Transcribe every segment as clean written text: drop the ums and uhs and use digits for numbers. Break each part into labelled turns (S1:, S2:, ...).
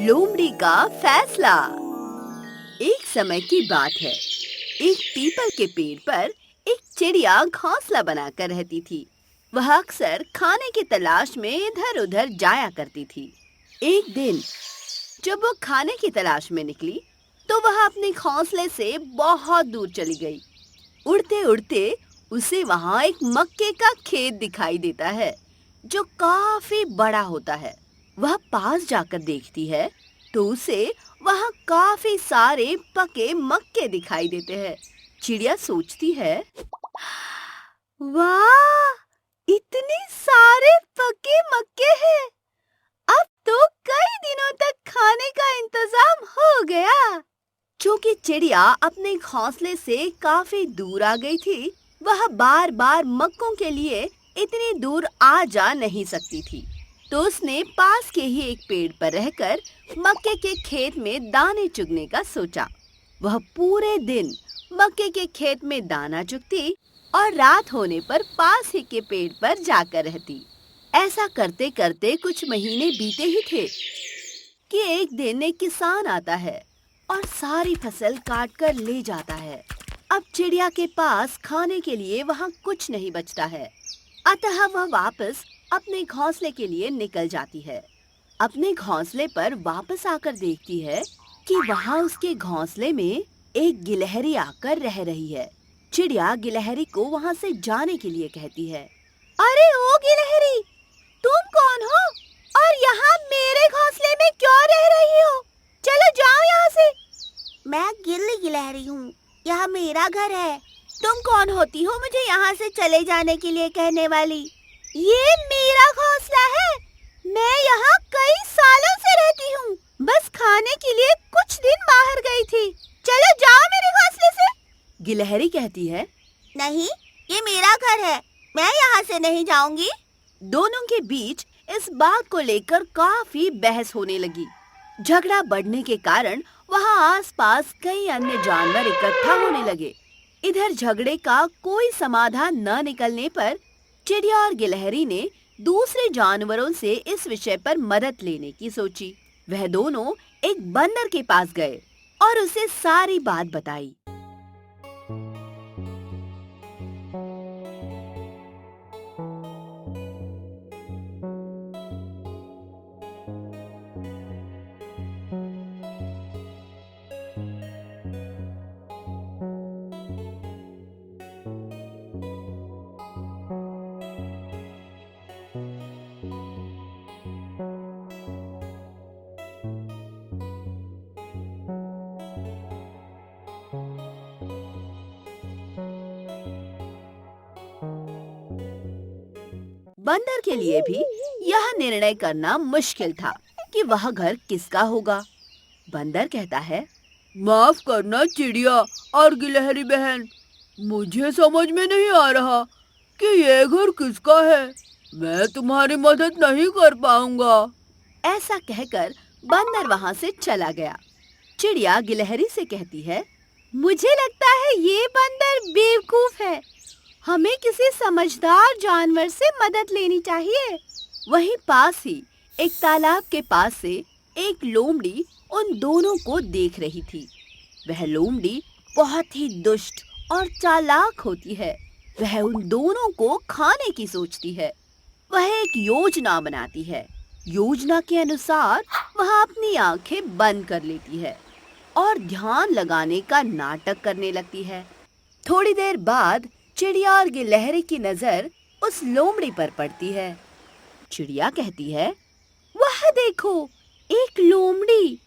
S1: लोमड़ी का फैसला। एक समय की बात है। एक पीपल के पेड़ पर एक चिड़िया घोंसला बनाकर रहती थी। वह अक्सर खाने की तलाश में इधर-उधर जाया करती थी। एक दिन जब वो खाने की तलाश में निकली, तो वह अपने घोंसले से बहुत दूर चली गई। उड़ते-उड़ते उसे वहां एक मक्के का खेत दिखाई देता है, जो काफी बड़ा होता है। वह पास जाकर देखती है, तो उसे वहां काफी सारे पके मक्के दिखाई देते हैं। चिड़िया सोचती है, वाह! इतने सारे पके मक्के हैं। अब तो कई दिनों तक खाने का इंतजाम हो गया। क्योंकि चिड़िया अपने घोंसले से काफी दूर आ गई थी, वह बार-बार मक्कों के लिए इतनी दूर आ जा नहीं सकती थी। तो उसने पास के ही एक पेड़ पर रहकर मक्के के खेत में दाने चुगने का सोचा। वह पूरे दिन मक्के के खेत में दाना चुगती और रात होने पर पास ही के पेड़ पर जाकर रहती। ऐसा करते-करते कुछ महीने बीते ही थे कि एक दिन एक किसान आता है और सारी फसल काट कर ले जाता है। अब चिड़िया के पास खाने के लिए वहाँ कुछ नहीं बचता है, अतः वह वापस अपने घोंसले के लिए निकल जाती है। अपने घोंसले पर वापस आकर देखती है कि वहाँ उसके घोंसले में एक गिलहरी आकर रह रही है। चिड़िया गिलहरी को वहाँ से जाने के लिए कहती है, अरे ओ गिलहरी, तुम कौन हो और यहाँ मेरे घोंसले में क्यों रह रही हो? चलो जाओ यहाँ से।
S2: मैं गिल्ली गिलहरी हूँ, यह मेरा घर है।
S1: तुम कौन होती हो मुझे यहाँ से चले जाने के लिए कहने वाली? ये मेरा घोंसला है। मैं यहाँ कई सालों से रहती हूँ। बस खाने के लिए कुछ दिन बाहर गई थी। चलो जाओ मेरे घोंसले से। गिलहरी कहती है,
S2: नहीं, ये मेरा घर है, मैं यहाँ से नहीं जाऊंगी।
S1: दोनों के बीच इस बात को लेकर काफी बहस होने लगी। झगड़ा बढ़ने के कारण वहाँ आसपास कई अन्य जानवर इकट्ठा होने लगे। इधर झगड़े का कोई समाधान न निकलने पर चिड़िया और गिलहरी ने दूसरे जानवरों से इस विषय पर मदद लेने की सोची। वह दोनों एक बंदर के पास गए और उसे सारी बात बताई। बंदर के लिए भी यह निर्णय करना मुश्किल था कि वह घर किसका होगा। बंदर कहता है, माफ करना चिड़िया और गिलहरी बहन, मुझे समझ में नहीं आ रहा कि ये घर किसका है। मैं तुम्हारी मदद नहीं कर पाऊंगा। ऐसा कहकर बंदर वहां से चला गया। चिड़िया गिलहरी से कहती है, मुझे लगता है ये बंदर बेवकूफ है। हमें किसी समझदार जानवर से मदद लेनी चाहिए। वहीं पास ही एक तालाब के पास से एक लोमड़ी उन दोनों को देख रही थी। वह लोमड़ी बहुत ही दुष्ट और चालाक होती है। वह उन दोनों को खाने की सोचती है। वह एक योजना बनाती है। योजना के अनुसार वह अपनी आंखें बंद कर लेती है और ध्यान लगाने का नाटक करने लगती है। थोड़ी देर बाद चिड़िया और गिलहरी की नजर उस लोमड़ी पर पड़ती है। चिड़िया कहती है, वह देखो, एक लोमड़ी।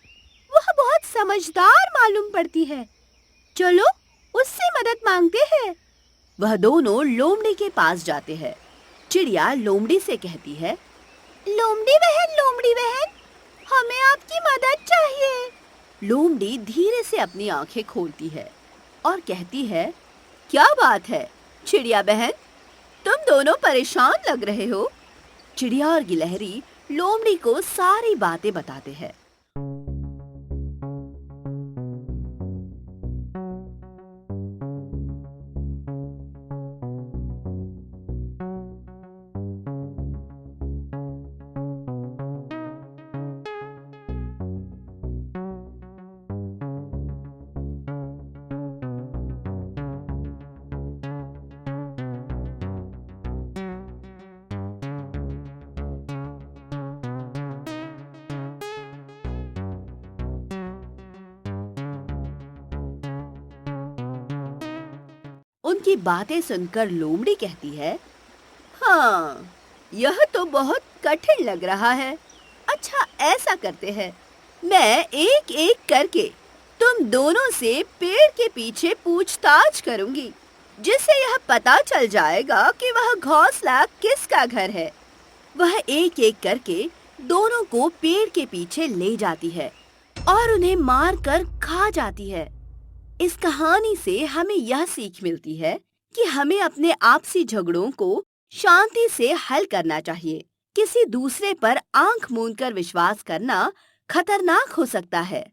S1: वह बहुत समझदार मालूम पड़ती है। चलो उससे मदद मांगते हैं। वह दोनों लोमड़ी के पास जाते हैं। चिड़िया लोमड़ी से कहती है, लोमड़ी बहन, हमें आपकी मदद चाहिए। लोमड़ी धीरे से अपनी आंखें खोलती है और कहती है, क्या बात है चिड़िया बहन, तुम दोनों परेशान लग रहे हो। चिड़िया और गिलहरी लोमड़ी को सारी बातें बताते हैं। उनकी बातें सुनकर लोमड़ी कहती है, हाँ, यह तो बहुत कठिन लग रहा है। अच्छा, ऐसा करते हैं, मैं एक एक करके तुम दोनों से पेड़ के पीछे पूछताछ करूंगी, जिससे यह पता चल जाएगा कि वह घोंसला किसका घर है। वह एक एक करके दोनों को पेड़ के पीछे ले जाती है और उन्हें मार कर खा जाती है। इस कहानी से हमें यह सीख मिलती है कि हमें अपने आपसी झगड़ों को शांति से हल करना चाहिए। किसी दूसरे पर आंख मूंद कर विश्वास करना खतरनाक हो सकता है।